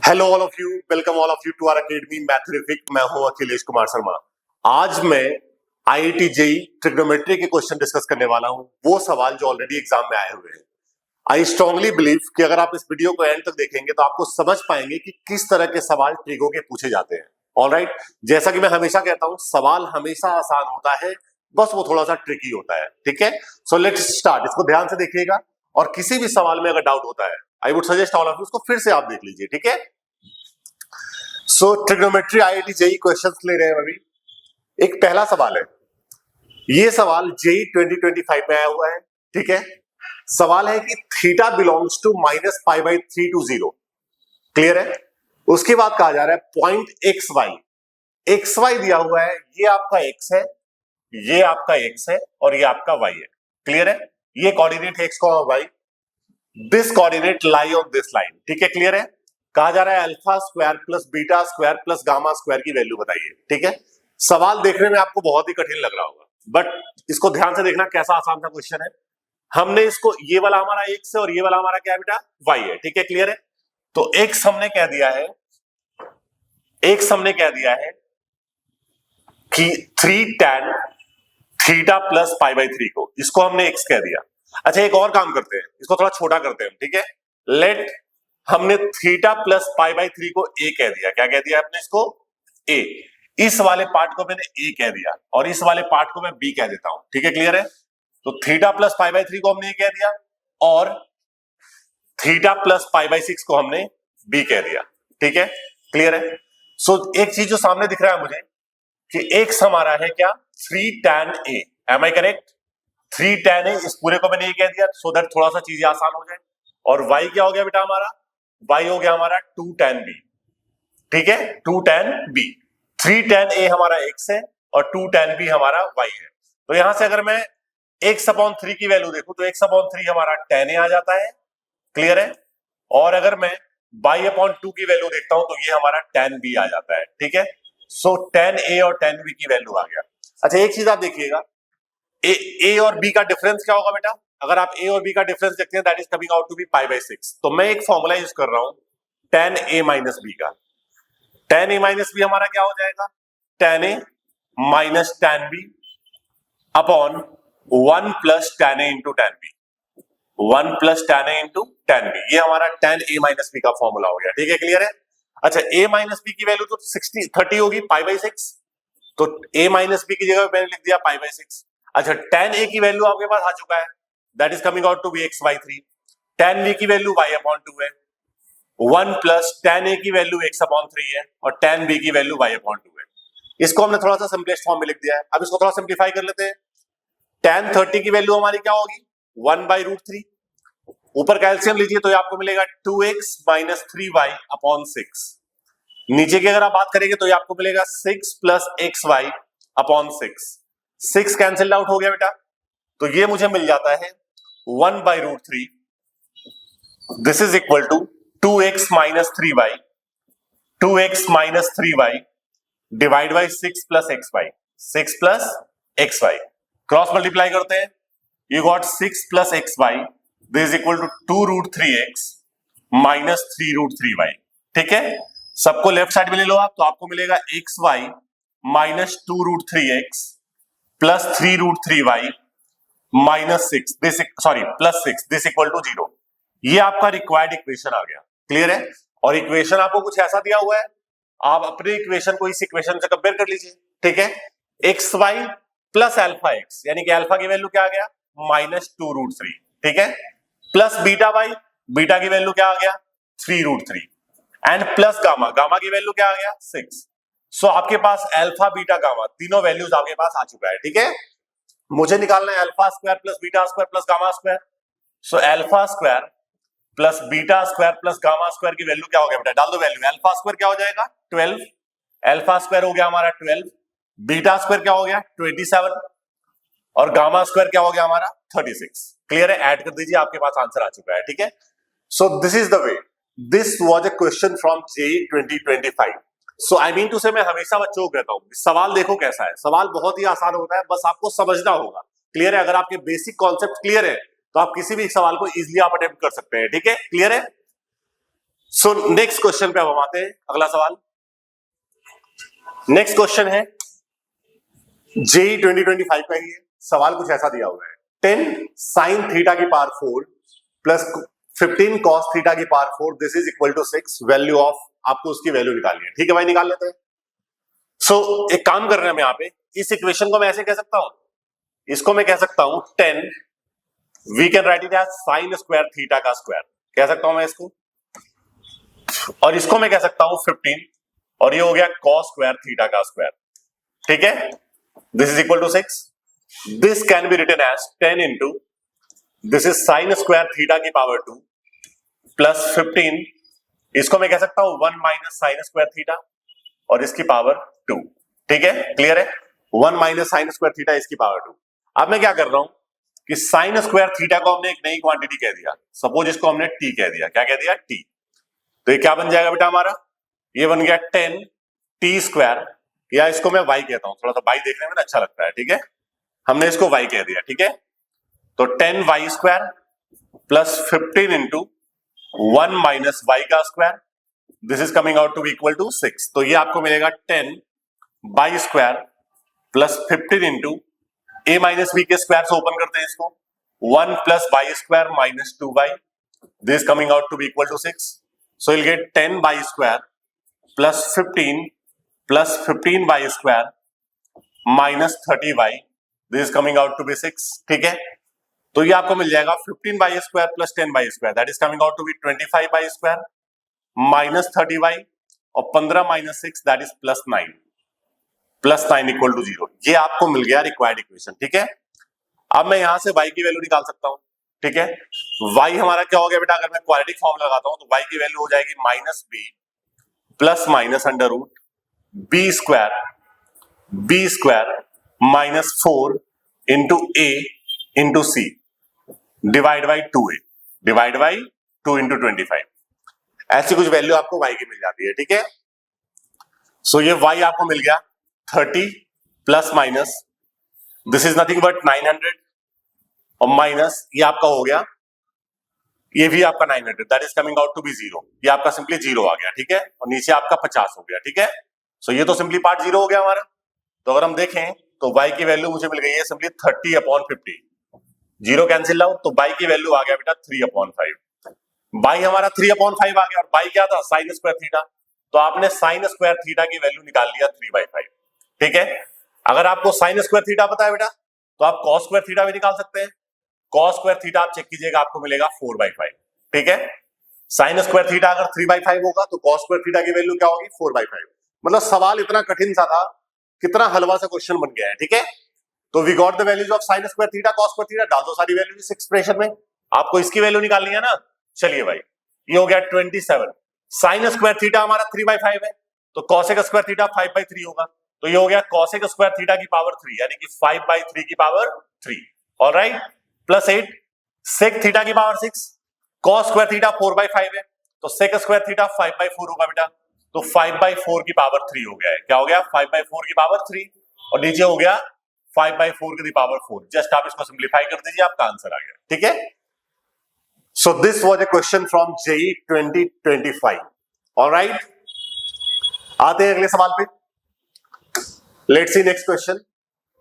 Hello all of you, welcome all of you to our academy mathematic. मैं हूं अखिलेश कुमार शर्मा। आज मैं आईआईटी जेई ट्रिग्नोमेट्री के क्वेश्चन डिस्कस करने वाला हूं, वो सवाल जो ऑलरेडी एग्जाम में आए हुए हैं। आई स्ट्रांगली बिलीव कि अगर आप इस वीडियो को एंड तक देखेंगे तो आपको समझ पाएंगे कि किस तरह के सवाल ट्रिगो के पूछे जाते हैं। ऑलराइट, जैसा कि मैं हमेशा कहता हूं, सवाल हमेशा आसान होता है, बस वो थोड़ा सा ट्रिकी होता है। ठीक है, सो लेट्स स्टार्ट। इसको ध्यान से देखिएगा और किसी भी सवाल में अगर डाउट होता है, I would suggest all of you उसको फिर से आप देख लीजिए। ठीक है, सो ट्रिग्नोमेट्री आईआईटी जेई क्वेश्चंस ले रहे हैं अभी। एक पहला सवाल है, ये सवाल जेई 2025 में आया हुआ है। ठीक है, सवाल है कि theta belongs to -π/3 to 0। Clear है। उसके बाद कहा जा रहा है point X Y, X Y दिया हुआ है, ये आपका एक्स है, ये आपका एक्स है और ये आपका वाई है। क्लियर है, ये कोऑर्डिनेट एक्स को Y, this coordinate lie on this line. ठीक है, क्लियर है। कहा जा रहा है alpha square plus beta square plus gamma square की वैल्यू बताइए। ठीक है, सवाल देखने में आपको बहुत ही कठिन लग रहा होगा, बट इसको ध्यान से देखना कैसा आसान सा क्वेश्चन है। हमने इसको, ये वाला हमारा एक्स है और ये वाला हमारा क्या है बेटा, वाई है। ठीक है, क्लियर है। तो एक्स हमने कह दिया है, एक्स हमने कह दिया है कि 3 tan थीटा प्लस π/3 को, इसको हमने एक्स कह दिया। अच्छा, एक और काम करते हैं, इसको थोड़ा छोटा करते हैं। ठीक है, लेट, हमने थीटा प्लस π/3 को ए कह दिया। क्या कह दिया आपने इसको, ए। इस वाले पार्ट को मैंने ए कह दिया और इस वाले पार्ट को मैं बी कह देता हूं। ठीक है, क्लियर है। तो थीटा प्लस π/3 को हमने ए कह दिया और थीटा प्लस π/6 को हमने बी कह दिया। ठीक है, क्लियर है। सो एक चीज जो सामने दिख रहा है मुझे कि एक्स हमारा है क्या, 3 tan A. Am I correct? 3 tan A, इस पूरे को मैंने ए कह दिया सो दैट थोड़ा सा चीजें आसान हो जाए। और y क्या हो गया बेटा हमारा, y हो गया हमारा 2 tan b। ठीक है, 2 tan b। 3 tan a हमारा x है और 2 tan b हमारा y है। तो यहां से अगर मैं x/3 की वैल्यू देखूं तो x/3 हमारा tan a आ जाता है। क्लियर है। और अगर मैं y/2 की वैल्यू देखता हूं तो ये हमारा tan b आ जाता है। ठीक है, सो tan a और tan b की वैल्यू आ गया। अच्छा, एक चीज आप देखिएगा, ए और बी का डिफरेंस क्या होगा बेटा। अगर आप ए और बी का डिफरेंस देखते हैं, that is coming out to be π/6। तो मैं एक फॉर्मूला यूज कर रहा हूं tan a माइनस बी का। tan a माइनस बी हमारा क्या हो जाएगा, tan a minus tan b upon 1 plus tan a into tan b, 1 plus tan a into tan b। ये हमारा tan a माइनस बी का फॉर्मूला हो गया। ठीक है, क्लियर है। अच्छा, a माइनस बी की वैल्यू तो 30 होगी π/6, तो a माइनस बी की जगह मैंने लिख दिया π/6। अच्छा, tan a की वैल्यू आपके पास आ चुका है, that is coming out to be x/3। tan b की वैल्यू y/2 है, 1 प्लस tan a की वैल्यू x/3 है और tan b की वैल्यू y/2 है। इसको हमने थोड़ा सा सिंपलेस्ट फॉर्म में लिख दिया है। अब इसको थोड़ा सिंप्लीफाई कर लेते हैं। tan 30 की वैल्यू हमारी क्या होगी, 1/√3। ऊपर का एलसीएम लीजिए तो ये आपको मिलेगा 2x माइनस 3y/6। नीचे की अगर आप बात करेंगे तो ये आपको मिलेगा 6 प्लस xy/6। 6 कैंसिल आउट हो गया बेटा, तो ये मुझे मिल जाता है 1/√3। This is equal to 2x minus 3y, 2x minus 3y divide by 6 plus xy, 6 plus xy। Cross multiply करते हैं, you got 6 plus xy, this is equal to 2√3x minus 3√3y। ठीक है, सबको लेफ्ट साइड में ले लो आप, तो आपको मिलेगा xy minus 2√3x plus 3√3y minus 6, this sorry plus 6, this equal to 0। ये आपका रिक्वायर्ड इक्वेशन आ गया। क्लियर है। और इक्वेशन आपको कुछ ऐसा दिया हुआ है, आप अपने इक्वेशन को इस इक्वेशन से कंपेयर कर लीजिए। ठीक है, X Y plus alpha X, यानी कि अल्फा की वैल्यू क्या आ गया, -2√3। ठीक है, प्लस बीटा वाई, बीटा की वैल्यू क्या आ गया, 3√3 एंड प्लस गामा, गामा की वैल्यू क्या आ गया, 6। सो आपके पास अल्फा बीटा गामा तीनों वैल्यूज आपके पास आ चुका है। ठीक है, मुझे निकालना है alpha square plus beta square plus gamma square. So alpha square plus beta square plus gamma square की वैल्यू क्या हो गया बेटा, डाल दो वैल्यू। अल्फा स्क्वायर क्या हो जाएगा, 12, अल्फा स्क्वायर हो गया हमारा 12, बीटा स्क्वायर क्या हो गया 27 और गामा स्क्वायर क्या हो गया हमारा 36। क्लियर है, ऐड कर दीजिए, आपके पास आंसर आ चुका है। ठीक है, so this is the way, this was a question from JEE 2025। So I mean to say, मैं हमेशा बच्चों को कहता हूं, सवाल देखो कैसा है, सवाल बहुत ही आसान होता है, बस आपको समझना होगा। क्लियर है, अगर आपके बेसिक कॉन्सेप्ट क्लियर है तो आप किसी भी सवाल को इजीली आप अटेम्प्ट कर सकते हैं। ठीक है, क्लियर है। सो नेक्स्ट क्वेश्चन पे अब हम आते हैं, अगला सवाल। नेक्स्ट क्वेश्चन है जेई 2025 का ही है। सवाल कुछ ऐसा दिया हुआ है, 10 साइन थीटा की पावर 4 प्लस 15 कॉस थीटा की power 4 this is equal to 6। Value of, आपको उसकी वैल्यू निकालनी है। ठीक है भाई, निकाल लेते हैं। सो एक काम कर रहे हैं हम यहाँ पे, इस इक्वेशन को मैं ऐसे कह सकता हूं, इसको मैं कह सकता हूं 10, we can write it as sine square theta का स्क्वायर, कह सकता हूं मैं इसको। और इसको मैं कह सकता हूं 15, और ये हो गया कॉस स्क्वायर थीटा का स्क्वायर। ठीक है, this is equal to 6। This can be written as 10 into this is sine square theta की पावर 2 प्लस 15, इसको मैं कह सकता हूं 1 माइनस साइन स्क्वायर थीटा और इसकी पावर 2। ठीक है, क्लियर है, 1 माइनस साइन स्क्वायर थीटा इसकी पावर 2। अब मैं क्या कर रहा हूं कि साइन स्क्वायर थीटा को हमने एक नई क्वांटिटी कह दिया, सपोज इसको हमने टी कह दिया। क्या कह दिया? टी। तो ये क्या बन जाएगा बेटा हमारा? ये बन गया 10 टी स्क्वायर, या इसको मैं वाई कहता हूं, थोड़ा सा वाई देखने में ना अच्छा लगता है। ठीक है, हमने इसको वाई कह दिया। ठीक है, तो 10 Y square plus 15 into 1 minus Y का square, this is coming out to be equal to 6। तो ये आपको मिलेगा 10 Y square plus 15 into A minus B के स्क्वायर से ओपन करते हैं इसको, 1 plus Y square minus 2y, this is coming out to be equal to 6। So you'll get 10 Y square plus 15 Y square minus 30y, this is coming out to be 6। ठीक है, तो ये आपको मिल जाएगा 15 Y square plus 10 Y square, that is coming out to be 25 Y square minus 30y, और 15 माइनस 6 that is plus 9, plus 9 equal to 0। ये आपको मिल गया रिक्वायर्ड इक्वेशन। ठीक है, अब मैं यहां से y की वैल्यू निकाल सकता हूं। ठीक है, y हमारा क्या हो गया बेटा? अगर मैं क्वाड्रेटिक फॉर्म लगाता हूं तो y की वैल्यू हो जाएगी minus B plus minus under root B square minus 4 into A into C divide by 2a divide by 2 into 25। ऐसी कुछ वैल्यू आपको y की मिल जाती है। ठीक है, सो ये y आपको मिल गया 30 plus minus this is nothing but 900, और माइनस ये आपका हो गया, ये भी आपका 900, that is coming out to be 0। ये आपका सिंपली 0 आ गया। ठीक है, और नीचे आपका 50 हो गया। ठीक है, सो ये तो सिंपली पार्ट 0 हो गया हमारा। तो अगर हम देखें तो y की वैल्यू मुझे मिल गई है सिंपली 30/50, 0 कैंसिल आउट, तो y की वैल्यू आ गया बेटा 3/5। y हमारा 3/5 आ गया, और y क्या था? Sign square theta. तो आपने साइन स्क्वायर थीटा की वैल्यू निकाल लिया 3/5। ठीक है, अगर आपको साइन स्क्वायर थीटा पता है बेटा तो आप कॉस स्क्वायर थीटा भी निकाल सकते हैं। कॉस स्क्वायर थीटा आप चेक कीजिएगा, आपको मिलेगा 4/5। ठीक है, साइन स्क्वायर थीटा अगर 3/5 होगा तो कॉस स्क्वायर थीटा की वैल्यू क्या होगी? 4/5। मतलब सवाल इतना कठिन सा था, कितना हलवा सा क्वेश्चन बन गया है। ठीक है, तो we got the values of sine square theta cos square theta, डाल दो सारी वैल्यूज इस एक्सप्रेशन में। आपको इसकी वैल्यू निकालनी है ना। चलिए भाई, ये हो गया 27। साइन स्क्वायर थीटा हमारा 3/5 है, तो कॉसेक स्क्वायर थीटा 5/3 होगा। तो ये हो गया कॉसेक स्क्वायर थीटा की पावर 3, यानी कि 5/3 की power 3। Alright, plus 8 sec theta की पावर 6, कॉस स्क्वायर थीटा 4/5 है, तो सेक स्क्वायर थीटा 5/4 होगा बेटा। तो 5/4 की पावर 3 हो गया है। क्या हो गया? 5/4 की पावर 3, और नीचे हो गया 5/4 की पावर 4। जस्ट आप इसको सिंप्लीफाई कर दीजिए, आपका आंसर आ गया। ठीक है, so this was a question from JEE 2025। Alright, आते हैं अगले सवाल पे। Let's see next question.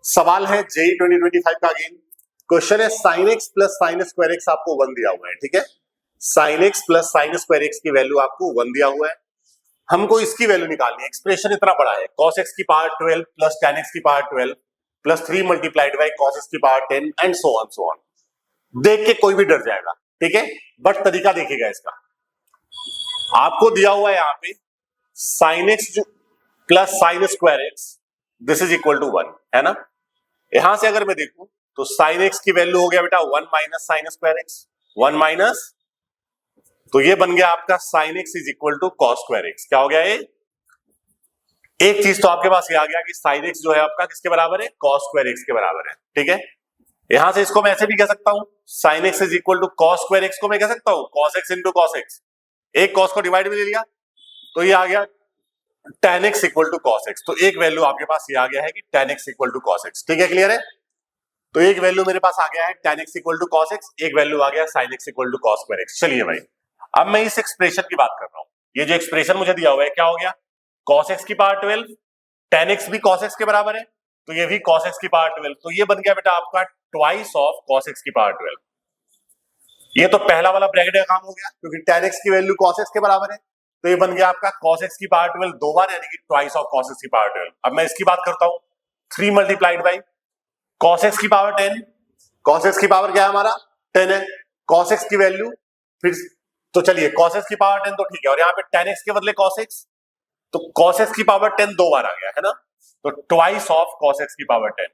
सवाल है जेई 2025 का। अगेन क्वेश्चन है sine X plus sine square X आपको 1 दिया हुआ है। ठीक है, sine X plus sine square X की वैल्यू आपको 1 दिया हुआ है, हमको इसकी वैल्यू निकालनी है। एक्सप्रेशन इतना बड़ा है, cos x की पावर 12 प्लस tan x की power 12 plus 3 multiplied by cos x की पावर 10 एंड सो ऑन। देख के कोई भी डर जाएगा। ठीक है, बट तरीका देखिएगा इसका। आपको दिया हुआ है यहां पे sine X plus sine square X, this is equal to 1, है ना। यहां से अगर मैं देखूं तो साइन एक्स की वैल्यू हो गया बेटा 1 minus sine square X, 1 minus, तो ये बन गया आपका sine X is equal to cos square X. क्या हो गया ये? एक चीज तो आपके पास ये आ गया कि साइन एक्स जो है आपका किसके बराबर है? कॉस स्क्वायर एक्स के बराबर है। ठीक है, यहां से इसको मैं ऐसे भी कह सकता हूं, sine X is equal to cos square X को मैं कह सकता हूं cos X into cos X. एक कॉस को डिवाइड में ले लिया तो ये आ गया tan x equal to cos X. तो एक वैल्यू आपके पास ये आ गया है कि tan x equal to cos X. ठीक है, क्लियर है। तो एक वैल्यू मेरे पास आ गया है tan x equal to cos X, एक वैल्यू आ गया sin x equal to cos square X. चलिए भाई, अब मैं इस एक्सप्रेशन की बात कर रहा हूं, ये जो एक्सप्रेशन मुझे दिया हुआ है क्या हो गया, cos x की पावर 12, tan x भी cos x के बराबर है, तो ये भी cos x की पावर 12, तो ये बन गया बेटा आपका ट्वाइस ऑफ cos x की पावर 12। ये तो पहला वाला ब्रैकेट का काम हो गया, क्योंकि tan x की वैल्यू cos x के बराबर है, तो ये बन गया आपका cos x की पावर 12 दो बार, यानी कि ट्वाइस ऑफ cos x की पावर 12। अब मैं इसकी बात करता हूं, 3 मल्टीप्लाइड बाई cos x की पावर 10, cos x की पावर क्या है हमारा 10 है, cos x की वैल्यू फिर तो चलिए cos x की पावर 10 तो ठीक है, और यहाँ पे tan x के बदले cos x, तो cos x की पावर 10 दो बार आ गया है ना, तो ट्वाइस ऑफ cos x की पावर 10।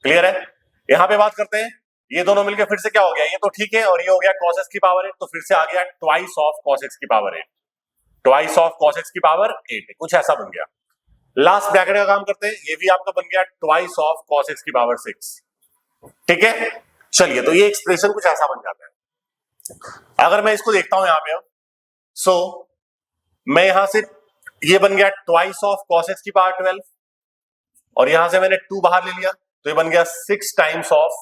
क्लियर है? यहां पे बात करते हैं, ये दोनों मिलकर फिर से क्या हो गया, ये तो ठीक है, और ये हो गया cos x की पावर 8, तो फिर से आ गया ट्वाइस ऑफ cos x की power 8, twice of cos x की पावर 8, कुछ ऐसा बन गया। लास्ट ब्रैकेट का काम करते हैं, ये भी आपका बन गया ट्वाइस ऑफ cos x की पावर 6। ठीक है, चलिए, तो ये एक्सप्रेशन कुछ ऐसा बन जाता है। अगर मैं इसको देखता हूं यहां पे, सो मैं यहां से ये बन गया ट्वाइस ऑफ cos x की पावर 12, और यहां से मैंने 2 बाहर ले लिया, तो ये बन गया 6 टाइम्स ऑफ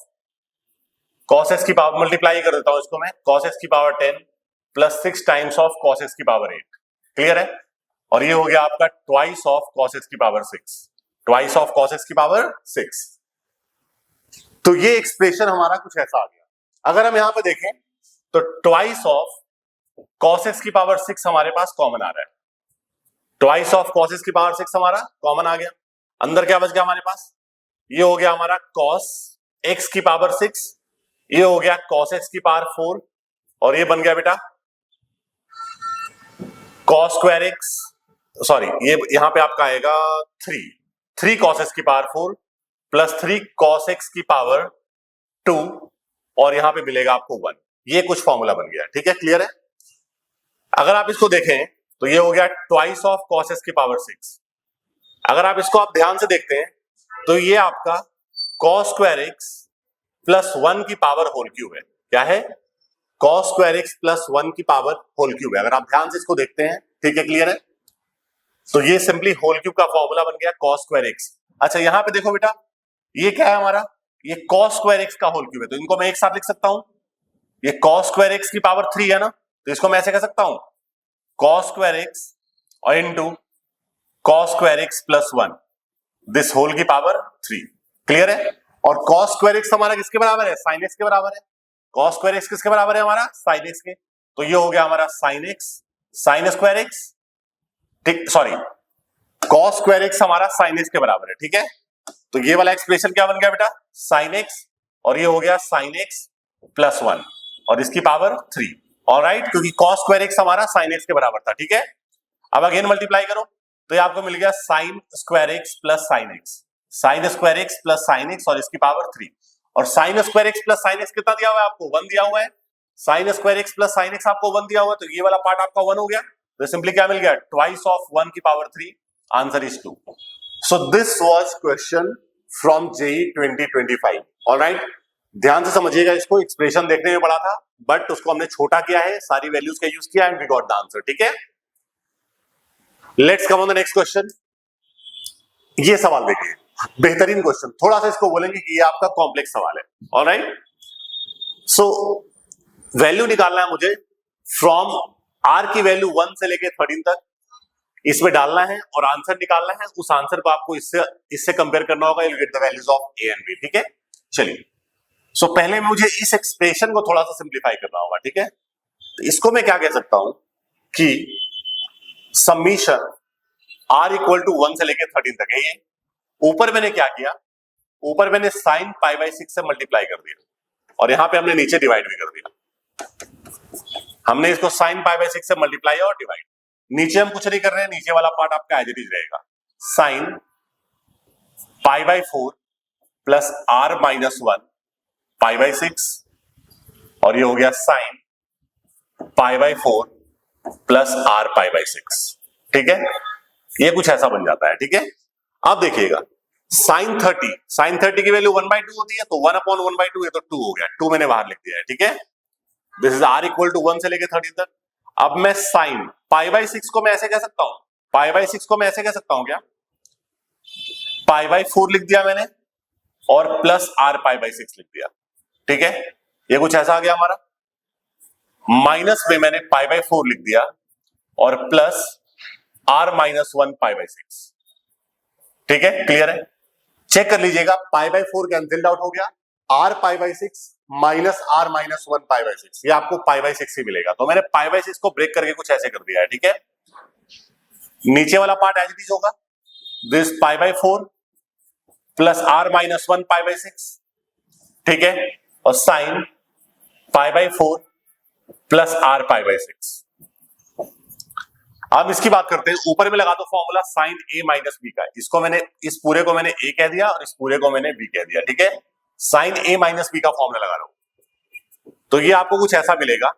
cos x की पावर, मल्टीप्लाई कर देता हूं इसको मैं, cos x की power 10 plus 6 times of cos x की पावर 8। क्लियर है? और ये हो गया आपका ट्वाइस ऑफ cos x की power 6, twice of cos x की पावर 6। तो ये एक्सप्रेशन हमारा कुछ ऐसा आ गया। अगर हम यहां पे देखें तो ट्वाइस ऑफ cos x की पावर 6 हमारे पास कॉमन आ रहा है, ट्वाइस ऑफ cos x की पावर 6 हमारा कॉमन आ गया, अंदर क्या बच गया हमारे पास, ये हो गया हमारा cos x की पावर 6, ये हो गया cos x की पावर 4, और ये बन गया बेटा cos स्क्वायर x, सॉरी ये यहां पे आपका आएगा 3 cos x की पावर 4 प्लस 3 cos x की पावर 2, और यहां पे मिलेगा आपको 1। ये कुछ फॉर्मूला बन गया। ठीक है, क्लियर है? अगर आप इसको देखें तो ये हो गया ट्वाइस ऑफ cos x की पावर 6। अगर आप इसको आप ध्यान से देखते हैं तो ये आपका cos स्क्वायर x प्लस 1 की पावर होल क्यूब है। क्या है? cos स्क्वायर x प्लस 1 की पावर होल क्यूब है। अगर आप ध्यान से इसको देखते हैं, ठीक है, क्लियर है? तो ये सिंपली होल क्यूब का फॉर्मूला बन गया cos स्क्वायर x। अच्छा, यहां पे देखो बेटा, ये क्या है हमारा, ये cos स्क्वायर x का होल क्यूब है, तो इनको मैं एक साथ लिख सकता हूं, ये cos स्क्वायर x की पावर 3 है ना, तो इसको मैं ऐसे कह सकता हूं cos स्क्वायर x और into cos square x plus 1 this whole की पावर 3। क्लियर है? और cos स्क्वायर x हमारा किसके बराबर है, sin x के बराबर है। cos स्क्वायर x किसके बराबर है हमारा, sin x के, तो ये हो गया हमारा sin x sin square x, ठीक, सॉरी cos स्क्वायर x हमारा sin x के बराबर है। ठीक है, तो ये वाला एक्सप्रेशन क्या बन गया बेटा, sin x, और ये हो गया sin x प्लस 1 और इसकी पावर 3। ऑलराइट, क्योंकि cos स्क्वायर x हमारा sin x के बराबर था। ठीक है, अब अगेन मल्टीप्लाई करो तो ये आपको मिल गया sin square x plus sin x, sin square x plus sin x और इसकी पावर 3, और sin square x plus sin x कितना दिया हुआ है आपको, 1 दिया हुआ है। sin square x plus sin x आपको 1 दिया हुआ है, तो ये वाला पार्ट आपका 1 हो गया, तो सिंपली क्या मिल गया, ट्वाइस ऑफ 1 की power 3, answer is 2। So this was question from JEE 2025। Alright, ध्यान से समझिएगा इसको, एक्सप्रेशन देखने में बड़ा था बट उसको हमने छोटा किया है, सारी वैल्यूज का यूज किया and we got the answer. ठीक है, let's come on the next question. ये सवाल देखिए, बेहतरीन क्वेश्चन, थोड़ा सा इसको बोलेंगे कि ये आपका कॉम्प्लेक्स सवाल है। ऑलराइट, सो वैल्यू निकालना है मुझे फ्रॉम r की वैल्यू 1 से लेके 13 तक, इसमें डालना है और आंसर निकालना है। उस आंसर को आपको इससे कंपेयर करना होगा, you get the values of a and b। ठीक है, चलिए, सो पहले मुझे इस एक्सप्रेशन को थोड़ा सा सिंप्लीफाई करना होगा। ठीक है, तो इसको मैं क्या कह सकता हूं कि समीशन r इक्वल टू 1 से लेके 13 तक है। ये ऊपर मैंने क्या किया, ऊपर मैंने sin पाई बाई 6 से मल्टीप्लाई कर दिया और यहां पे हमने नीचे डिवाइड भी कर दिया। हमने इसको sin पाई बाई 6 से मल्टीप्लाई और डिवाइड, नीचे हम कुछ नहीं कर रहे हैं, नीचे वाला पार्ट आपका एज इट इज रहेगा, sin pi by 4 plus r minus 1 pi by 6, और ये हो गया sin pi by 4 plus r pi by 6। ठीक है, ये कुछ ऐसा बन जाता है। ठीक है, अब देखिएगा sin 30 की वैल्यू 1/2 होती है, तो 1 अपॉन 1/2, ये तो 2 हो गया, 2 मैंने बाहर लिख दिया है। ठीक है, this is r equal to 1 से लेके 13 तक। अब मैं sin पाई बाई 6 को मैं ऐसे कह सकता हूं, पाई बाई 6 को मैं ऐसे कह सकता हूं क्या, पाई बाई 4 लिख दिया मैंने और प्लस r पाई बाई 6 लिख दिया। ठीक है, ये कुछ ऐसा आ गया हमारा। माइनस में मैंने पाई बाय 4 लिख दिया और plus r minus 1 pi by 6। ठीक है, क्लियर है? चेक कर लीजिएगा, पाई बाय 4 कैंसिल्ड आउट हो गया, r pi by 6 minus r minus 1 pi by 6, ये आपको पाई बाय 6 ही मिलेगा। तो मैंने पाई बाय 6 को ब्रेक करके कुछ ऐसे कर दिया है। ठीक है, नीचे वाला पार्ट एज इट इज होगा, this pi by 4 plus r minus 1 pi by 6। ठीक है, और sign pi by 4 plus r pi by 6। अब इसकी बात करते हैं, ऊपर में लगा दो formula sine a minus B का। इसको मैंने, इस पूरे को मैंने a कह दिया और इस पूरे को मैंने b कह दिया। ठीक है, साइन a माइनस बी का फॉर्मूला लगा रहा हूं, तो ये आपको कुछ ऐसा मिलेगा,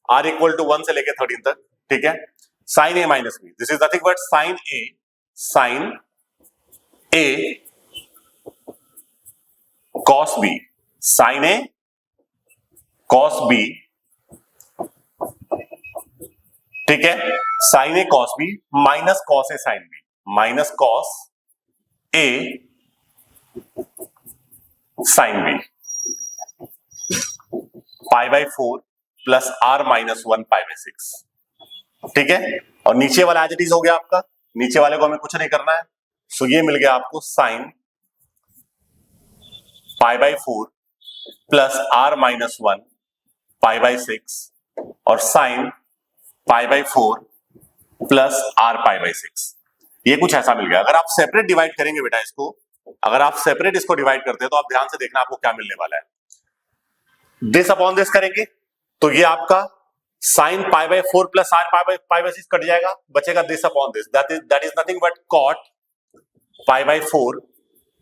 r इक्वल टू 1 से लेके 13 तक। ठीक है, sine a minus B, this is nothing but sine a cos b, sine a cos b। ठीक है, sine A cos B minus cos A sine B, minus cos A sine B, pi by 4 plus r minus 1 pi by 6। ठीक है, और नीचे वाला as it is हो गया आपका, नीचे वाले को हमें कुछ नहीं करना है। सो ये मिल गया आपको sign pi by 4 plus r minus 1 pi by 6 और sign pi by 4 plus r pi by 6। ये कुछ ऐसा मिल गया। अगर आप सेपरेट डिवाइड करेंगे बेटा इसको, अगर आप सेपरेट इसको डिवाइड करते हैं तो आप ध्यान से देखना आपको क्या मिलने वाला है। दिस अपॉन दिस करेंगे तो ये आपका sine pi by 4 plus r pi by 6 cut जाएगा, बचेगा this upon this, that is nothing but cot pi by 4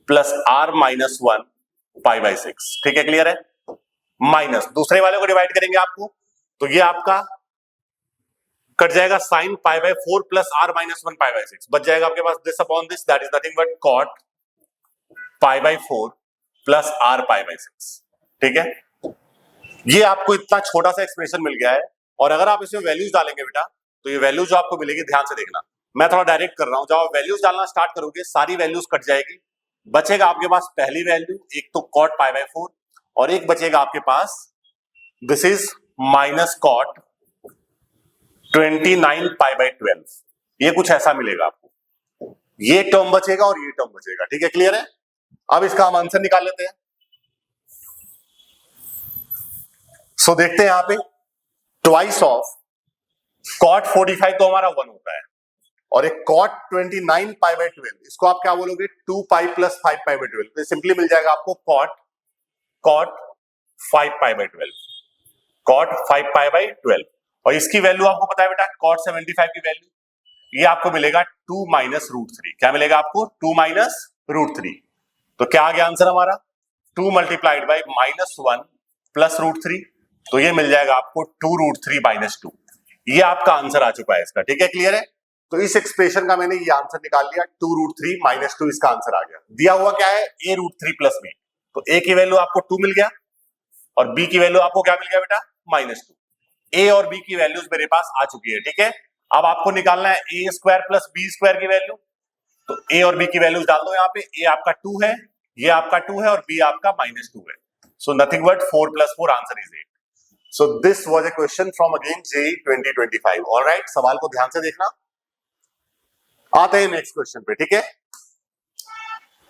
plus r minus 1 pi by 6। ठीक है, क्लियर है? माइनस दूसरे वाले को डिवाइड करेंगे आपको, तो ये आपका कट जाएगा sine pi by 4 plus r minus 1 pi by 6, बच जाएगा आपके पास this upon this, that is nothing but cot pi by 4 plus r pi by 6। ठीक है, ये आपको इतना छोटा सा एक्सप्रेशन मिल गया है, और अगर आप इसमें वैल्यूज डालेंगे बेटा तो ये वैल्यूज जो आपको मिलेगी, ध्यान से देखना, मैं थोड़ा डायरेक्ट कर रहा हूं, जब आप वैल्यूज डालना स्टार्ट करोगे सारी वैल्यूज कट जाएगी, बचेगा आपके पास पहली वैल्यू, एक तो कॉट पाई बाय 4 और एक बचेगा आपके पास this is minus cot 29 pi by 12। ये कुछ ऐसा मिलेगा आपको, ये टर्म बचेगा और ये टर्म बचेगा। ठीक है, क्लियर है? अब इसका हम आंसर निकाल लेते हैं। सो देखते हैं यहां पे, ट्वाइस ऑफ कॉट 45 तो हमारा 1 होता है, और एक कॉट 29 पाई बाय 12, इसको आप क्या बोलोगे, 2 पाई प्लस 5 पाई बाय 12, तो सिंपली मिल जाएगा आपको cot 5 pi by 12, cot 5 pi by 12। और इसकी वैल्यू आपको पता है बेटा, कॉट 75 की वैल्यू ये आपको मिलेगा 2 माइनस रूट 3। क्या मिलेगा आपको? 2 माइनस रूट 3। तो क्या आ गया आंसर हमारा? 2 multiplied by minus 1 plus root 3, तो ये मिल जाएगा आपको 2 रूट 3 माइनस 2। ये आपका आंसर आ चुका है इसका। ठीक है, क्लियर है? तो इस एक्सप्रेशन का मैंने ये आंसर निकाल लिया, 2 रूट 3 माइनस 2 इसका आंसर आ गया। दिया हुआ क्या है? a रूट 3 प्लस b, तो a की वैल्यू आपको 2 मिल गया और b की वैल्यू आपको क्या मिल गया बेटा? माइनस 2। a और b की वैल्यूज मेरे पास आ चुकी है। ठीक है, अब आपको निकालना है a square plus b square की वैल्यू, तो a और b की वैल्यूज डाल दो यहाँ पे। a आपका 2 है, ये आपका 2 है और b आपका माइनस 2 है। So nothing but 4 plus 4 answer is 8। So this was a question from again JEE 2025। Alright, सवाल को ध्यान से देखना। आते हैं नेक्स्ट क्वेश्चन पे। ठीक है,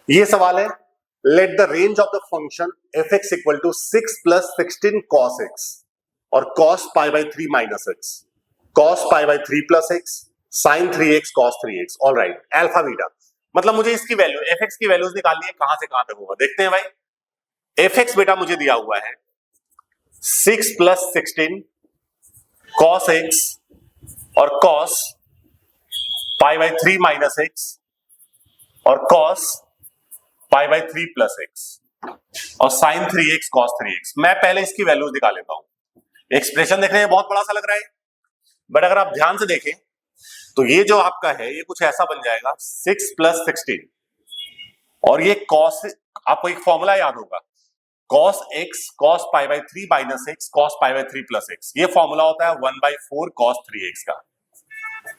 ये सवाल है, let the range of the function f(x) equal to 6 plus 16 cos x और cos pi by 3 minus x, cos pi by 3 plus x, sin 3x cos 3x। Alright, alpha beta, मतलब मुझे इसकी वैल्यू f(x) की values निकालनी है, कहां से कहां तक होगा देखते हैं भाई। f(x) बेटा मुझे दिया हुआ है 6 प्लस 16 cos x और cos pi by 3 minus x और cos pi by 3 plus x और sin 3x cos 3x। मैं पहले इसकी वैल्यूज निकाल लेता हूं। एक्सप्रेशन देखने में बहुत बड़ा सा लग रहा है, बट अगर आप ध्यान से देखें तो ये जो आपका है ये कुछ ऐसा बन जाएगा, 6 प्लस 16 और ये cos, आपको एक फॉर्मूला याद होगा, cos x cos pi by 3 minus x cos pi by 3 plus x। ये फॉर्मूला होता है 1/4 cos 3x का।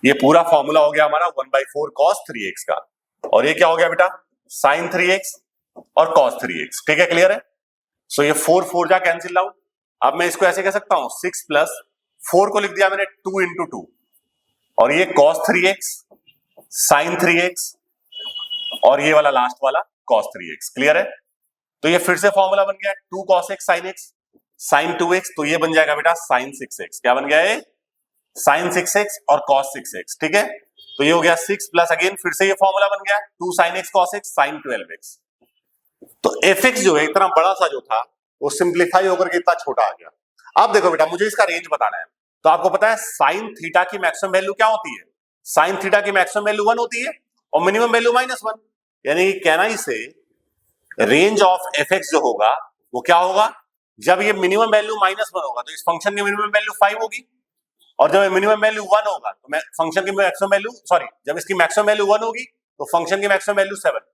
ये पूरा फॉर्मूला हो गया हमारा 1/4 cos 3x का, और ये क्या हो गया बेटा? sin 3x और cos 3x। ठीक है, क्लियर है? सो ये 4 4 जा कैंसिल आउट। अब मैं इसको ऐसे कह सकता हूं 6 प्लस 4 को लिख दिया मैंने 2 इंटू 2, और ये cos 3x sin 3x, और ये वाला लास्ट वाला cos 3x। क्लियर है? तो ये फिर से फॉर्मूला बन गया 2 cos x sin x sin 2x, तो ये बन जाएगा बेटा sin 6x। क्या बन गया है? sin 6x और cos 6x। ठीक है, तो ये हो गया 6 प्लस अगेन फिर से ये फॉर्मूला बन गया 2 sin x cos x sin 12x। तो fx जो है इतना बड़ा सा जो था वो सिंप्लीफाई होकर के इतना छोटा आ गया। अब देखो बेटा, मुझे इसका रेंज बताना है। तो आपको पता है साइन थीटा की मैक्सिमम वैल्यू क्या होती है? साइन थीटा की मैक्सिमम वैल्यू 1 होती है और मिनिमम वैल्यू -1। यानी कहना इसे रेंज ऑफ fx जो होगा वो क्या होगा? जब ये मिनिमम वैल्यू -1 होगा तो इस फंक्शन की मिनिमम वैल्यू 5 होगी, और जब मिनिमम वैल्यू 1 होगा तो फंक्शन की मैक्सिमम वैल्यू जब इसकी मैक्सिमम वैल्यू 1 होगी तो फंक्शन की मैक्सिमम वैल्यू 7।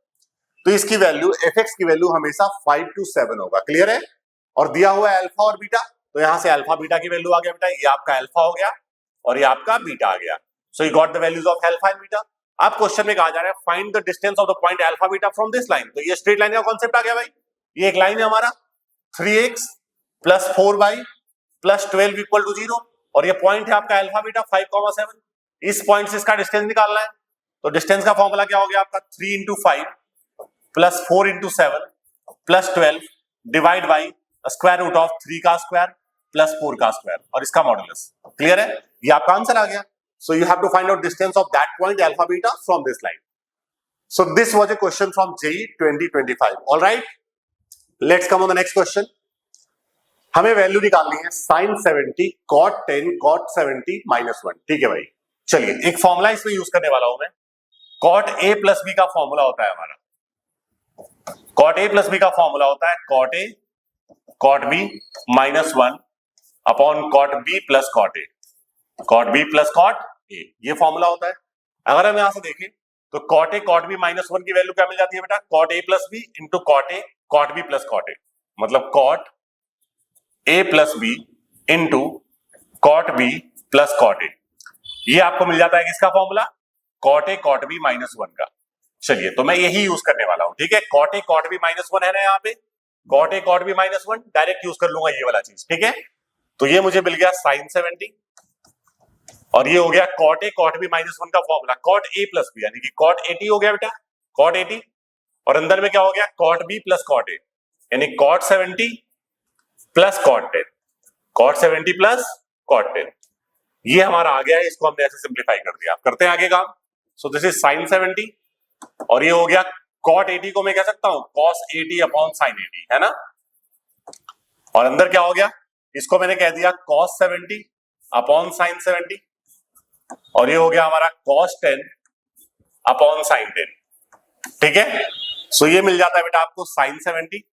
तो इसकी वैल्यू fx की वैल्यू हमेशा 5 to 7 होगा। क्लियर है? और दिया हुआ है अल्फा और बीटा, तो यहां से अल्फा बीटा की वैल्यू आ गया बेटा, ये आपका अल्फा हो गया और ये आपका बीटा आ गया। So you got the values of alpha and beta. अब क्वेश्चन में कहा जा रहा है find the distance of the point alpha beta from this line. तो ये स्ट्रेट लाइन का कॉन्सेप्ट आ गया भाई। ये एक लाइन है हमारा 3x plus 4y plus 12 equal to 0, और ये पॉइंट है आपका अल्फा बीटा 5,7। इस पॉइंट से इसका डिस्टेंस निकालना है। तो डिस्टेंस का फॉर्मूला क्या हो गया आपका 3 into 5 plus 4 into 7 plus 12 divide by square root of 3 का स्क्वायर प्लस 4 का स्क्वायर और इसका मॉडुलस। क्लियर है? ये आपका आंसर आ गया। So you have to find out distance of that point alpha beta from this line. So this was a question from JEE 2025। Alright, let's come on the next question. हमें value निकालनी है sin 70 cot 10 cot 70 -1। ठीक है भाई, चलिए एक formula इसमें use करने वाला हूं मैं। cot a प्लस b का फॉर्मूला होता है हमारा, cot a प्लस b का फॉर्मूला होता है cot a cot b -1 upon cot b plus cot a, cot b plus cot a, ये फॉर्मूला होता है। अगर हम यहां से देखें तो cot a cot b -1 की वैल्यू क्या मिल जाती है बेटा? cot a plus b into cot a cot b plus cot a, मतलब cot a plus b into cot b plus cot a। ये आपको मिल जाता है किसका formula? cot a cot b -1 का। चलिए, तो मैं यही यूज करने वाला हूं। ठीक है, cot a cot b -1 है ना, यहाँ पे cot a cot b -1 direct use कर लूंगा ये वाला चीज। ठीक है, तो ये मुझे मिल गया sin 70 और ये हो गया cot a cot b -1 का formula cot a plus b, यानी कि cot 80 हो गया बेटा, cot 80, और अंदर में क्या हो गया cot b plus cot a, यानी cot 70 plus cot 10, cot 70 plus cot 10। ये हमारा आ गया है, इसको हमने ऐसे सिंप्लीफाई कर दिया। करते हैं आगे काम। सो दिस इज sin 70 और ये हो गया cot 80 को मैं कह सकता हूं cos 80 अपॉन sin 80, है ना। और अंदर क्या हो गया, इसको मैंने कह दिया cos 70 अपॉन sin 70, और ये हो गया हमारा cos 10 अपॉन sin 10। ठीक है, सो ये मिल जाता है बेटा आपको sin 70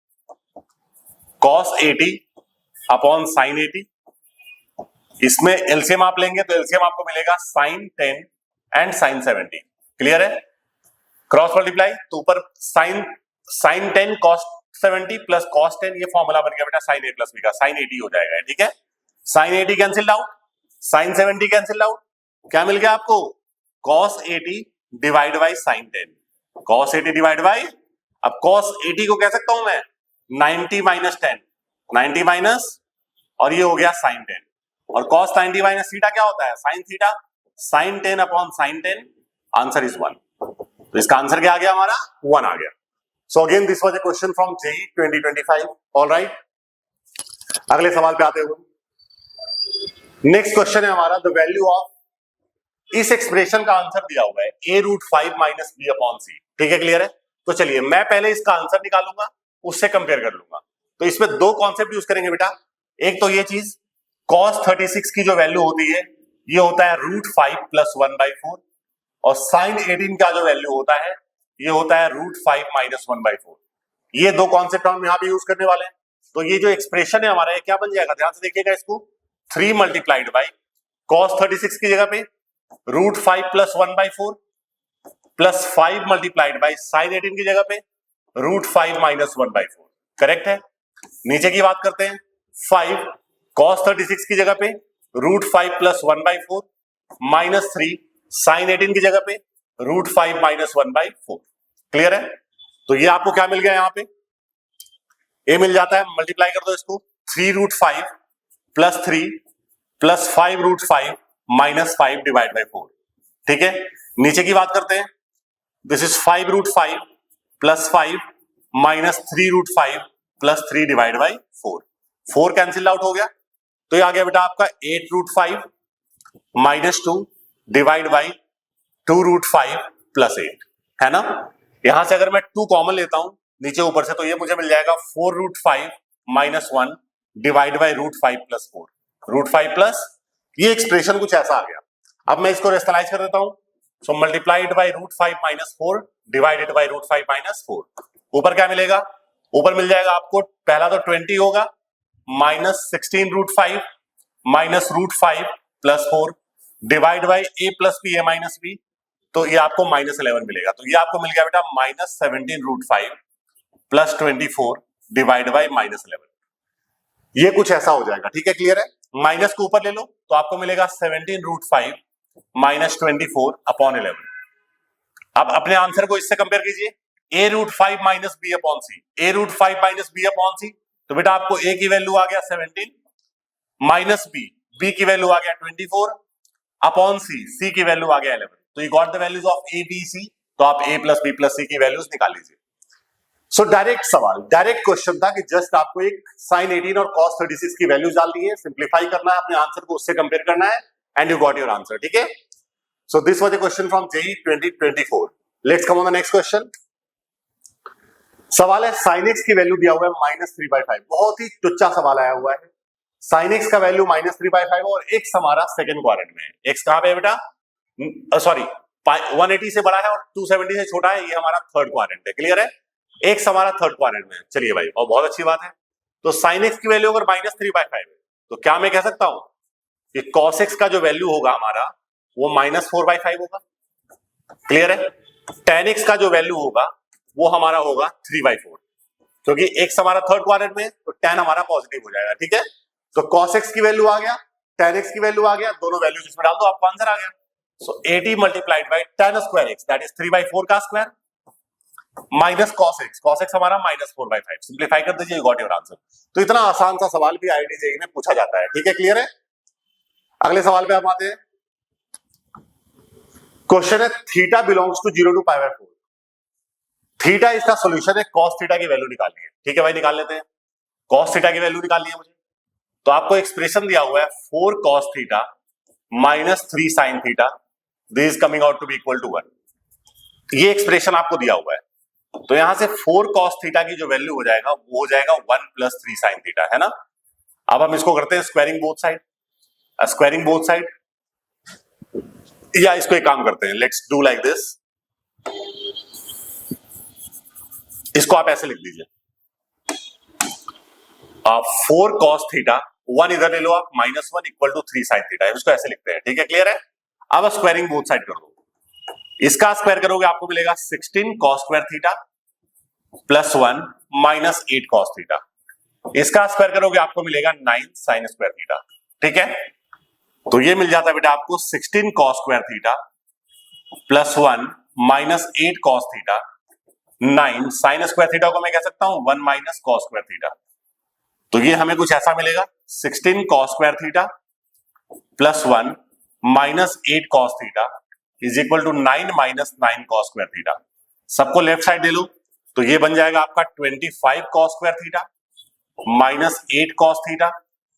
cos 80 अपॉन sin 80। इसमें एलसीएम आप लेंगे तो एलसीएम आपको मिलेगा sin 10 एंड sin 70। क्लियर है? क्रॉस मल्टीप्लाई, तो ऊपर sin 10 cos 70 प्लस cos 10, ये फॉर्मूला बन गया बेटा sin a प्लस b का, sin 80 हो जाएगा। ठीक है, sin 80 cancel out, sin 70 cancel out, क्या मिल गया आपको? cos 80 divide by sin 10, cos 80 divide by, अब cos 80 को कह सकता हूं मैं 90 माइनस 10, 90 माइनस, और ये हो गया sin 10, और cos 90 माइनस थीटा क्या होता है? sin theta, sin 10 upon sin 10, answer is 1। तो इसका आंसर क्या आ गया हमारा? 1 आ गया। So again this was a question from JEE 2025। Alright, अगले सवाल पे आते हुए नेक्स्ट क्वेश्चन है हमारा द वैल्यू ऑफ, इस एक्सप्रेशन का आंसर दिया हुआ है a√5 minus b upon c। ठीक है, क्लियर है? तो चलिए मैं पहले इसका आंसर निकालूंगा, उससे कंपेयर कर लूंगा। तो इसमें दो कॉन्सेप्ट यूज करेंगे बेटा। एक तो ये चीज cos 36 की जो वैल्यू होती है ये होता है √5 प्लस 1/4, और sin 18 का जो वैल्यू होता है ये होता है √5 माइनस 1/4। ये दो कॉन्सेप्ट हम यहाँ पे यूज करने वाले हैं। तो ये जो एक्सप्रेशन है हमारा, ये क्या बन जाएगा? ध्यान से देखिएगा इसको, 3 मल्टीप्लाइड बाई cos 36 की जगह पे √5 plus 1/4 plus 5 multiplied by sin 18 की जगह पे √5 माइनस 1/4। करेक्ट है? नीचे की बात करते हैं, 5 cos 36 की जगह पे √5 प्लस 1/4 माइनस 3 sin 18 की जगह पे √5 माइनस 1/4। क्लियर है? तो ये आपको क्या मिल गया यहां पे? ए मिल जाता है, मल्टीप्लाई कर दो इसको, 3 √5 plus 3 plus 5√5 minus 5 divide by 4। ठीक है, नीचे की बात करते हैं। This is 5√5 plus 5 minus 3√5 plus 3 divide by 4। 4 cancel out हो गया, तो ये आ गया बेटा आपका 8√5 माइनस 2 डिवाइड बाई 2√5 प्लस 8, है ना। यहां से अगर मैं 2 कॉमन लेता हूं नीचे ऊपर से, तो ये मुझे मिल जाएगा 4√5 minus 1 divide by √5 plus 4, √5 plus, ये एक्सप्रेशन कुछ ऐसा आ गया। अब मैं इसको रेशनलाइज कर देता हूं, so multiplied by √5 minus 4 divided by √5 minus 4। ऊपर क्या मिलेगा, ऊपर मिल जाएगा आपको, पहला तो 20 होगा, minus 16√5 minus √5 plus 4 divide by a plus B A minus B, तो ये आपको माइनस 11 मिलेगा। तो ये आपको मिल गया बेटा minus 17√5 plus 24 divide by minus 11। ये कुछ ऐसा हो जाएगा, ठीक है, क्लियर है। माइनस को ऊपर ले लो तो आपको मिलेगा 17√5 माइनस 24 अपॉन 11। अब अपने आंसर को इससे कंपेयर कीजिए, a√5 माइनस बी अपॉन सी, a√5 माइनस बी अपॉन सी, तो बेटा आपको a की वैल्यू आ गया 17 माइनस b की वैल्यू आ गया 24 अपॉन c की वैल्यू आ गया 11। तो you got the values of a b c, तो आप a plus b plus c की वैल्यूज निकाल लीजिए। सो डायरेक्ट सवाल, डायरेक्ट क्वेश्चन था कि जस्ट आपको एक sin 18 और cos 36 की वैल्यूज डालनी है, सिंप्लीफाई करना है, अपने आंसर को उससे कंपेयर करना है, and you got your answer, ठीक है। So this was the question from JEE 2024। Let's come on the next question. सवाल है sin x की वैल्यू दिया हुआ है -3/5, बहुत ही टुच्चा सवाल आया हुआ है। sin x का वैल्यू -3/5 और x हमारा सेकंड क्वाड्रेंट में है। x कहां पे है बेटा, सॉरी 180 से बड़ा है और 270 से छोटा है, ये हमारा थर्ड क्वाड्रेंट है, क्लियर है। x हमारा थर्ड क्वाड्रेंट में है, चलिए भाई, और बहुत अच्छी बात है। तो sin x की वैल्यू अगर -3/5 है, तो क्या मैं कह सकता हूं कि cos x का जो वैल्यू होगा हमारा वो -4/5 होगा, क्लियर है। tan x का जो वैल्यू होगा वो हमारा होगा 3/4, क्योंकि x हमारा थर्ड क्वाड्रेंट में है, तो tan हमारा पॉजिटिव हो जाएगा, ठीक है। तो cos x की वैल्यू आ गया, tan x की वैल्यू आ गया, दोनों वैल्यूज इसमें डाल दो, आपका आंसर आ गया। सो 80 multiplied by tan square x, that is 3/4 का स्क्वायर, माइनस cos x हमारा -4/5, सिंप्लीफाई कर दीजिए, यू गॉट योर आंसर। तो इतना आसान सा सवाल भी IIT JEE में पूछा जाता है, ठीक है, क्लियर है। अगले सवाल पे हम आते हैं। क्वेश्चन है theta belongs to 0 to π/4। Theta इसका सॉल्यूशन है, cos थीटा की वैल्यू निकालनी है, ठीक है भाई, निकाल लेते हैं। cos थीटा की वैल्यू निकालनी है मुझे, तो आपको एक्सप्रेशन दिया हुआ है 4 cos theta minus 3 sin theta, this is coming out to be equal to 1। ये एक्सप्रेशन आपको दिया हुआ है, तो यहां से 4 cos थीटा की जो वैल्यू हो जाएगा वो हो जाएगा 1 प्लस 3 sin थीटा, है ना। अब हम इसको करते हैं squaring both side, squaring both side, या इसको एक काम करते हैं, लेट्स डू लाइक दिस, इसको आप ऐसे लिख दीजिए, 4 cos थीटा, 1 इधर ले लो आप, -1 इक्वल टू 3 sin थीटा, इसको ऐसे लिखते हैं, ठीक है, क्लियर है। अब स्क्वायरिंग बोथ साइड कर दो, इसका स्क्वायर करोगे आपको मिलेगा 16 cos square theta plus 1 minus 8 cos theta, इसका स्क्वायर करोगे आपको मिलेगा 9 sin स्क्वायर थीटा, ठीक है। तो ये मिल जाता है बेटा आपको 16 cos square theta plus 1 minus 8 cos theta, 9 sin square theta को मैं कह सकता हूं 1 माइनस cos स्क्वायर थीटा। तो ये हमें कुछ ऐसा मिलेगा, 16 cos square theta plus 1 minus 8 cos theta is equal to 9 minus 9 cos square theta. सबको लेफ्ट साइड ले लो, तो ये बन जाएगा आपका 25 cos square theta minus 8 cos theta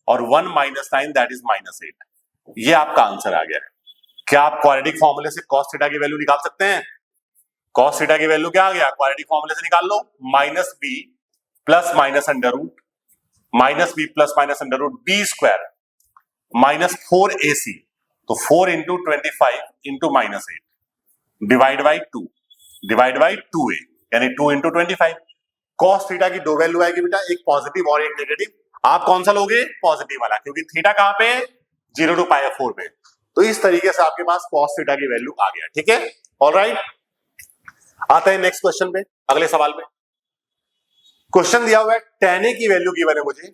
और 1 माइनस 9 दैट इज -8। ये आपका आंसर आ गया है। क्या आप क्वाड्रेटिक फॉर्मूले से cos थीटा की वैल्यू निकाल सकते हैं? cos थीटा की वैल्यू क्या आ गया, क्वाड्रेटिक फॉर्मूले से निकाल लो, minus B plus minus under root, minus B plus minus under root B square minus 4ac, तो 4 into 25 into -8 divide by 2, divide by 2a, यानी 2 इंटू 25। cos थीटा की दो वैल्यू आएगी बेटा, एक पॉजिटिव और एक नेगेटिव, आप कौन सा लोगे, पॉजिटिव वाला, क्योंकि थीटा कहां पे है, 0 to π/4 में। तो इस तरीके से आपके पास cos थीटा की वैल्यू आ गया, ठीक है, ऑलराइट। आते हैं नेक्स्ट क्वेश्चन पे, अगले सवाल पे। क्वेश्चन दिया हुआ है tan a की वैल्यू गिवन है मुझे,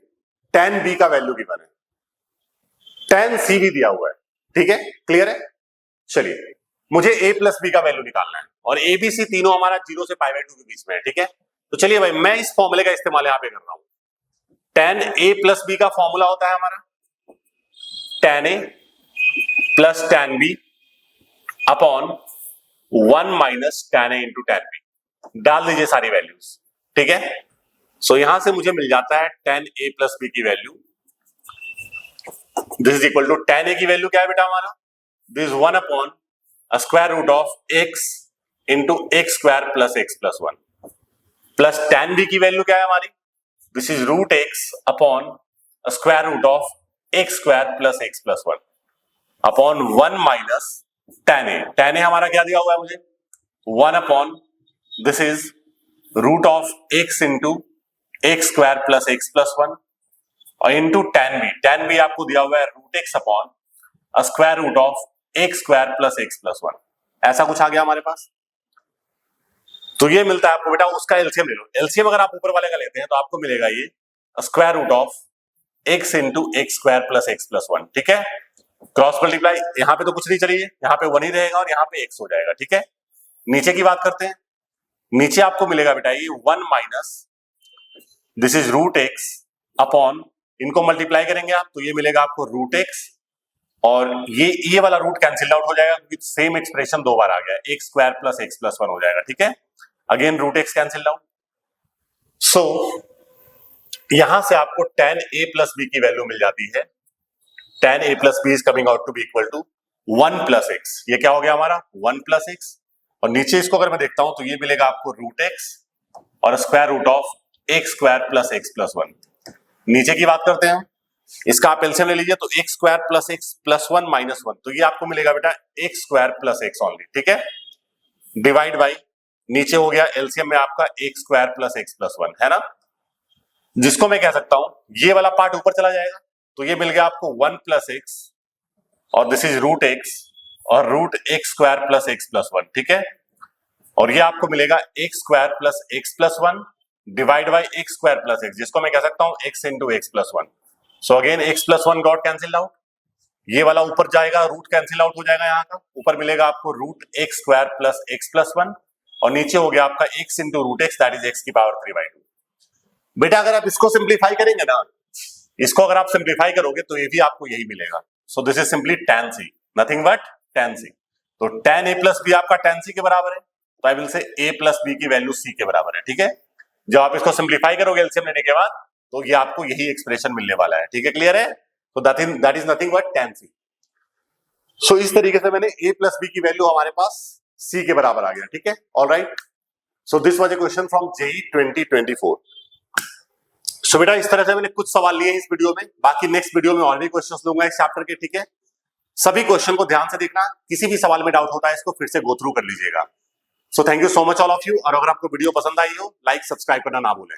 tan b का वैल्यू गिवन है, tan c भी दिया हुआ है, ठीक है, क्लियर है। चलिए मुझे a प्लस b का वैल्यू निकालना है और a b c तीनों हमारा 0 से π/2 के बीच में है, ठीक है। तो चलिए भाई, मैं इस फॉर्मूले का इस्तेमाल यहां पे कर रहा हूं। tan a प्लस b का फॉर्मूला होता है हमारा tan A plus tan B upon 1 minus tan A into tan B। डाल दीजिए सारी वैल्यूज, ठीक है। सो यहां से मुझे मिल जाता है tan A प्लस B की value, this is equal to tan A की वैल्यू क्या है बेटा हमारा, this 1 upon square root of x into x square plus x plus 1 plus tan B की वैल्यू क्या है हमारी, this is root x upon square root of x square plus x plus 1 upon 1 minus tan A। tan A हमारा क्या दिया हुआ है मुझे, 1 upon this is root of x into x square plus x plus 1 और into tan B। tan B आपको दिया हुआ है root x upon square root of x square plus x plus 1। ऐसा कुछ आ गया हमारे पास। तो ये मिलता है आपको बेटा, उसका एलसीएम ले लो। एलसीएम अगर आप ऊपर वाले का लेते हैं तो आपको मिलेगा ये square root of x into x square plus x plus 1, ठीक है। क्रॉस मल्टीप्लाई, यहाँ पे तो कुछ नहीं चाहिए, यहाँ पे 1 ही रहेगा और यहाँ पे एक्स हो जाएगा, ठीक है। नीचे की बात करते हैं, नीचे आपको मिलेगा बेटा ये 1 minus this is root x upon, इनको मल्टीप्लाई करेंगे आप तो ये मिलेगा आपको रूट एक्स और ये वाला रूट कैंसिल आउट हो जाएगा क्योंकि सेम एक्सप्रेशन दो बार आ गया, X square plus x plus 1 हो जाएगा, ठीक है। Again root X cancel out. So यहां से आपको tan A प्लस B की वैल्यू मिल जाती है, tan A plus B is coming out to be equal to 1 plus X. ये क्या हो गया हमारा 1 प्लस एक्स और नीचे इसको अगर मैं देखता हूं तो ये मिलेगा आपको रूट एक्स और square root of x square plus x plus 1। नीचे की बात करते हैं, इसका आप एलसीएम ले लीजिए तो x square plus x plus 1 minus 1, तो ये आपको मिलेगा बेटा x square plus x only, ठीक है। डिवाइड बाई नीचे हो गया एलसीएम में आपका x square plus x plus 1, है ना। जिसको मैं कह सकता हूं ये वाला पार्ट ऊपर चला जाएगा तो ये मिल गया आपको 1 प्लस एक्स और दिस इज रूट एक्स और root x square plus x plus 1, ठीक है। और ये आपको मिलेगा x square plus x plus 1 divide by x square plus x, जिसको मैं कह सकता हूं x into x plus 1। So again x plus 1 got cancel out, ये वाला ऊपर जाएगा रूट कैंसिल आउट हो जाएगा, यहाँ का ऊपर मिलेगा आपको root x square plus x plus 1 और नीचे हो गया आपका x into root x that is x की पावर 3/2। बेटा अगर आप इसको सिंप्लीफाई करेंगे ना, इसको अगर आप सिंप्लीफाई करोगे तो ये भी आपको यही मिलेगा। सो this is simply tan C, nothing but tan C। तो tan A प्लस B आपका tan C के बराबर है, तो I will say A plus B की वैल्यू C के बराबर है, ठीक है। जब आप इसको सिंप्लीफाई करोगे एलसीएम लेने के बाद तो ये आपको यही एक्सप्रेशन मिलने वाला है, ठीक है, क्लियर है। तो that is nothing but tan C। सो इस तरीके से मैंने A प्लस B की वैल्यू हमारे पास C के बराबर आ गया, ठीक है। Alright, so this was a question from JEE 2024। सो बेटा इस तरह से मैंने कुछ सवाल लिए इस वीडियो में, बाकी नेक्स्ट वीडियो में और भी क्वेश्चंस लूंगा इस चैप्टर के, ठीक है। सभी क्वेश्चन को ध्यान से देखना, किसी भी सवाल में डाउट होता है इसको फिर से गो थ्रू कर लीजिएगा। So thank you so much all of you, और अगर आपको वीडियो पसंद आई हो लाइक सब्सक्राइब करना ना भूलें।